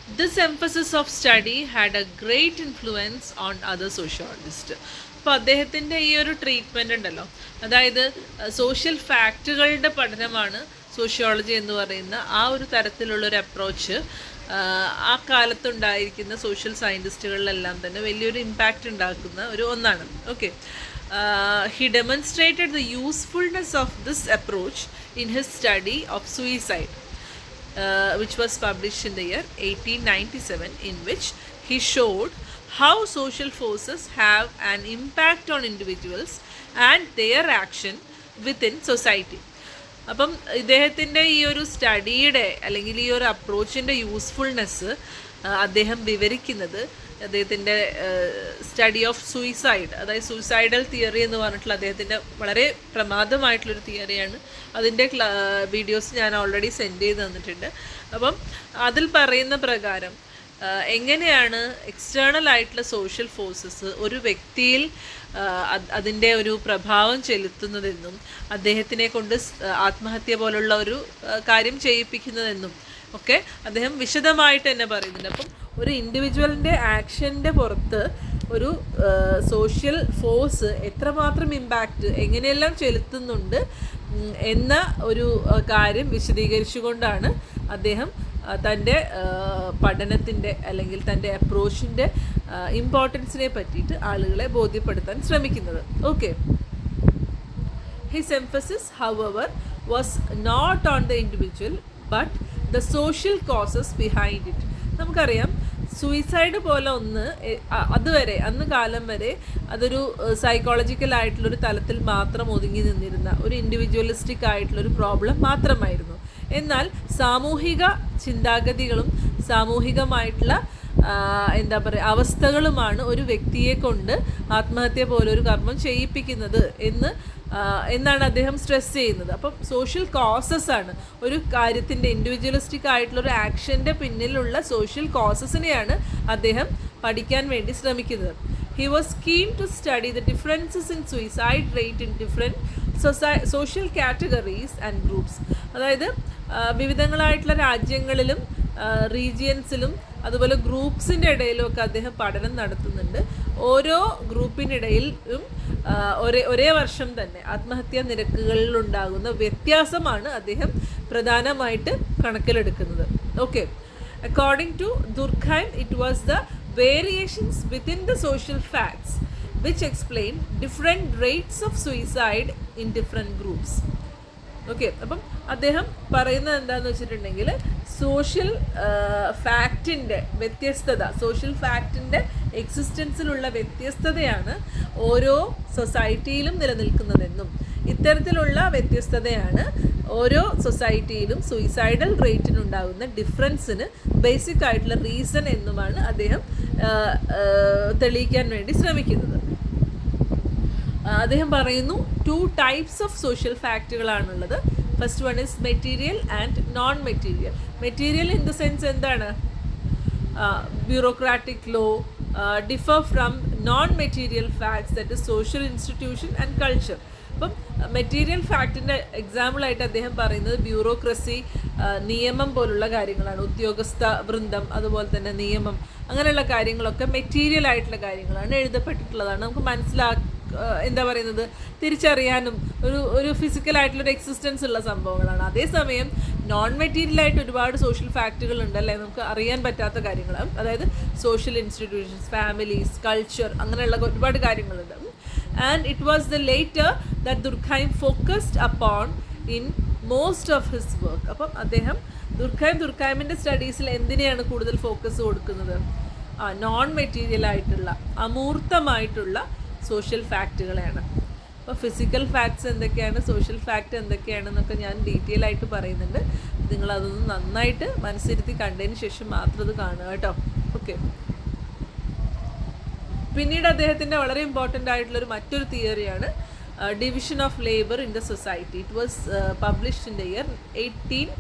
This emphasis of study had a great influence on other sociologists. അപ്പോൾ അദ്ദേഹത്തിൻ്റെ ഈ ഒരു ട്രീറ്റ്മെൻ്റ് ഉണ്ടല്ലോ, അതായത് സോഷ്യൽ ഫാക്റ്റുകളുടെ പഠനമാണ് സോഷ്യോളജി എന്ന് പറയുന്ന ആ ഒരു തരത്തിലുള്ളൊരു അപ്രോച്ച് ആ കാലത്തുണ്ടായിരിക്കുന്ന സോഷ്യൽ സയൻറ്റിസ്റ്റുകളിലെല്ലാം തന്നെ വലിയൊരു ഇമ്പാക്റ്റ് ഉണ്ടാക്കുന്ന ഒരു ഒന്നാണ്. Okay, he demonstrated the usefulness of this approach in his study of suicide, which was published in the year 1897, in which he showed how social forces have an impact on individuals and their action within society. അപ്പം ഇദ്ദേഹത്തിൻ്റെ ഈ ഒരു സ്റ്റഡിയുടെ അല്ലെങ്കിൽ ഈ ഒരു അപ്രോച്ചിൻ്റെ usefulness അദ്ദേഹം വിവരിക്കുന്നത് അദ്ദേഹത്തിൻ്റെ സ്റ്റഡി ഓഫ് സൂയിസൈഡ്, അതായത് സൂയിസൈഡൽ തിയറി എന്ന് പറഞ്ഞിട്ടുള്ള അദ്ദേഹത്തിൻ്റെ വളരെ പ്രമാദമായിട്ടുള്ളൊരു തിയറിയാണ്. അതിൻ്റെ വീഡിയോസ് ഞാൻ ഓൾറെഡി സെൻഡ് ചെയ്ത് തന്നിട്ടുണ്ട്. അപ്പം അതിൽ പറയുന്ന പ്രകാരം എങ്ങനെയാണ് എക്സ്റ്റേണൽ ആയിട്ടുള്ള സോഷ്യൽ ഫോഴ്സസ് ഒരു വ്യക്തിയിൽ അതിൻ്റെ ഒരു പ്രഭാവം ചെലുത്തുന്നതെന്നും അദ്ദേഹത്തിനെ കൊണ്ട് ആത്മഹത്യ പോലുള്ള ഒരു കാര്യം ചെയ്യിപ്പിക്കുന്നതെന്നും ഒക്കെ അദ്ദേഹം വിശദമായിട്ട് തന്നെ പറയുന്നുണ്ട്. അപ്പം ഒരു ഇൻഡിവിജ്വലിൻ്റെ ആക്ഷൻ്റെ പുറത്ത് ഒരു സോഷ്യൽ ഫോഴ്സ് എത്രമാത്രം ഇമ്പാക്റ്റ് എങ്ങനെയെല്ലാം ചെലുത്തുന്നുണ്ട് എന്ന ഒരു കാര്യം വിശദീകരിച്ചുകൊണ്ടാണ് അദ്ദേഹം തൻ്റെ പഠനത്തിൻ്റെ അല്ലെങ്കിൽ തൻ്റെ അപ്രോച്ചിൻ്റെ ഇമ്പോർട്ടൻസിനെ പറ്റിയിട്ട് ആളുകളെ ബോധ്യപ്പെടുത്താൻ ശ്രമിക്കുന്നത്. Okay, his emphasis however was not on the individual but the social causes behind it. നമുക്കറിയാം സൂയിസൈഡ് പോലെ ഒന്ന് അതുവരെ അന്ന് കാലം വരെ അതൊരു സൈക്കോളജിക്കൽ ആയിട്ടുള്ളൊരു തലത്തിൽ മാത്രം ഒതുങ്ങി നിന്നിരുന്ന ഒരു ഇൻഡിവിജ്വലിസ്റ്റിക് ആയിട്ടുള്ളൊരു പ്രോബ്ലം മാത്രമായിരുന്നു. എന്നാൽ സാമൂഹിക ചിന്താഗതികളും സാമൂഹികമായിട്ടുള്ള എന്താ പറയുക അവസ്ഥകളുമാണ് ഒരു വ്യക്തിയെ കൊണ്ട് ആത്മഹത്യ പോലൊരു കർമ്മം ചെയ്യിപ്പിക്കുന്നത് എന്നാണ് അദ്ദേഹം സ്ട്രെസ് ചെയ്യുന്നത്. അപ്പം സോഷ്യൽ കോസസ് ആണ് ഒരു കാര്യത്തിൻ്റെ ഇൻഡിവിജ്വലിസ്റ്റിക് ആയിട്ടുള്ളൊരു ആക്ഷൻ്റെ പിന്നിലുള്ള സോഷ്യൽ കോസസിനെയാണ് അദ്ദേഹം പഠിക്കാൻ വേണ്ടി ശ്രമിക്കുന്നത്. He was keen to study the differences in suicide rate in different social categories and groups. അതായത് വിവിധങ്ങളായിട്ടുള്ള രാജ്യങ്ങളിലും റീജിയൻസിലും അതുപോലെ ഗ്രൂപ്പ്സിൻ്റെ ഇടയിലും ഒക്കെ അദ്ദേഹം പഠനം നടത്തുന്നുണ്ട്. ഓരോ ഗ്രൂപ്പിനിടയിലും ഒരേ വർഷം തന്നെ ആത്മഹത്യാ നിരക്കുകളിലുണ്ടാകുന്ന വ്യത്യാസമാണ് അദ്ദേഹം പ്രധാനമായിട്ട് കണക്കിലെടുക്കുന്നത്. Okay, according to Durkheim it was the variations within the social facts which explain different rates of suicide in different groups. Okay, അപ്പം അദ്ദേഹം പറയുന്നത് എന്താണെന്ന് വെച്ചിട്ടുണ്ടെങ്കിൽ സോഷ്യൽ ഫാക്റ്റിൻ്റെ വ്യത്യസ്തത, സോഷ്യൽ ഫാക്റ്റിൻ്റെ എക്സിസ്റ്റൻസിലുള്ള വ്യത്യസ്തതയാണ് ഓരോ സൊസൈറ്റിയിലും നിലനിൽക്കുന്നതെന്നും ഇത്തരത്തിലുള്ള വ്യത്യസ്തതയാണ് ഓരോ സൊസൈറ്റിയിലും സൂയിസൈഡൽ റേറ്റിനുണ്ടാകുന്ന ഡിഫറൻസിന് ബേസിക് ആയിട്ടുള്ള റീസൺ എന്നുമാണ് അദ്ദേഹം തെളിയിക്കാൻ വേണ്ടി ശ്രമിക്കുന്നത്. അദ്ദേഹം പറയുന്നു 2 types ഓഫ് സോഷ്യൽ ഫാക്റ്റുകളാണുള്ളത്. First one is material and non material. Material in the sense എന്താണ്? Bureaucratic law differ from non material facts, that is social institution and culture. അപ്പം മെറ്റീരിയൽ ഫാക്റ്റിൻ്റെ എക്സാമ്പിളായിട്ട് അദ്ദേഹം പറയുന്നത് ബ്യൂറോക്രസി, നിയമം പോലുള്ള കാര്യങ്ങളാണ്. ഉദ്യോഗസ്ഥ വൃന്ദം, അതുപോലെ തന്നെ നിയമം, അങ്ങനെയുള്ള കാര്യങ്ങളൊക്കെ മെറ്റീരിയൽ ആയിട്ടുള്ള കാര്യങ്ങളാണ്, എഴുതപ്പെട്ടിട്ടുള്ളതാണ്, നമുക്ക് എന്താ പറയുന്നത് തിരിച്ചറിയാനും ഒരു ഫിസിക്കലായിട്ടുള്ളൊരു എക്സിസ്റ്റൻസ് ഉള്ള സംഭവങ്ങളാണ്. അതേസമയം നോൺ മെറ്റീരിയലായിട്ട് ഒരുപാട് സോഷ്യൽ ഫാക്റ്റുകൾ ഉണ്ടല്ലേ, നമുക്ക് അറിയാൻ പറ്റാത്ത കാര്യങ്ങൾ, അതായത് സോഷ്യൽ ഇൻസ്റ്റിറ്റ്യൂഷൻസ്, ഫാമിലീസ്, കൾച്ചർ, അങ്ങനെയുള്ള ഒരുപാട് കാര്യങ്ങളുണ്ട്. And it was the later that Durkheim focused upon in most of his work. അപ്പം അദ്ദേഹം ദുർഖൈമിൻ്റെ സ്റ്റഡീസിൽ എന്തിനെയാണ് കൂടുതൽ ഫോക്കസ് കൊടുക്കുന്നത്? നോൺ മെറ്റീരിയൽ ആയിട്ടുള്ള അമൂർത്തമായിട്ടുള്ള സോഷ്യൽ ഫാക്റ്റുകളെയാണ്. അപ്പോൾ ഫിസിക്കൽ ഫാക്ട്സ് എന്തൊക്കെയാണ്, സോഷ്യൽ ഫാക്റ്റ് എന്തൊക്കെയാണെന്നൊക്കെ ഞാൻ ഡീറ്റെയിൽ ആയിട്ട് പറയുന്നുണ്ട്. നിങ്ങളതൊന്ന് നന്നായിട്ട് മനസ്സിരുത്തി കണ്ടതിന് ശേഷം മാത്രം അത് കാണുക കേട്ടോ. ഓക്കെ, പിന്നീട് അദ്ദേഹത്തിൻ്റെ വളരെ ഇമ്പോർട്ടൻ്റ് ആയിട്ടുള്ളൊരു മറ്റൊരു തിയറിയാണ് division of labour in the society. It was published in the year 18